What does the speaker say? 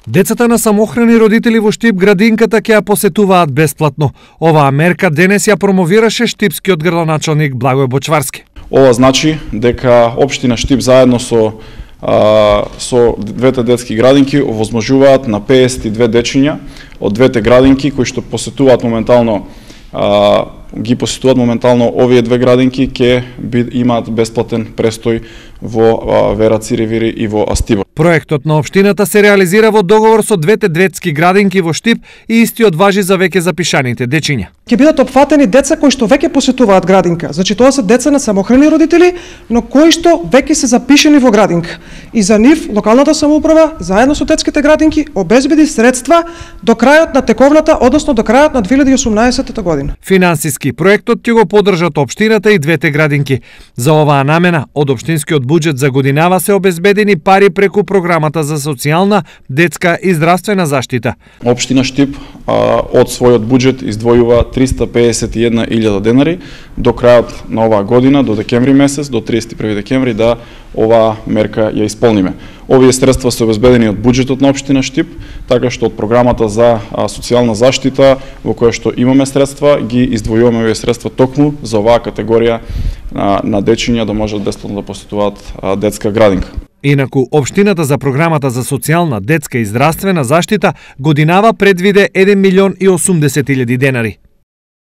Децата на самохрани родители во Штип градинката ќе ја посетуваат бесплатно. Оваа мерка денес ја промовираше штипскиот градоначалник Благој Бочварски. Ова значи дека општина Штип заедно со двете детски градинки овозможуваат на 52 дечиња од двете градинки кои што посетуваат моментално овие две градинки ќе имаат бесплатен престој во Вера Циревири и во Астибор. Проектот на општината се реализира во договор со двете детски градинки во Штип и истиот важи за веќе запишаните дечиња. Ќе бидат опфатени деца кои што веќе посетуваат градинка. Значи тоа се деца на самохрани родители, но кои што веќе се запишени во градинка. И за нив локалната самоуправа заедно со детските градинки обезбеди средства до крајот на тековната, односно до крајот на 2018 година. Финансиски проектот ќе го поддржат општината и двете градинки. За оваа намена од општинскиот буџет за годинава се обезбедени пари преку програмата за социјална, детска и здравствена заштита. Општина Штип од својот буџет издвојува 351.000 денари до крајот на оваа година, до декември месец, до 31 декември да оваа мерка ја исполниме. Овие средства се обезбедени од буџетот на општина Штип, така што од програмата за социјална заштита во која што имаме средства, ги издвојуваме овие средства токму за оваа категорија на дечиња да можат бесплатно да посетуваат детска градинка. Инаку, општината за програмата за социјална, детска и здравствена заштита годинава предвиде 1.080.000 денари.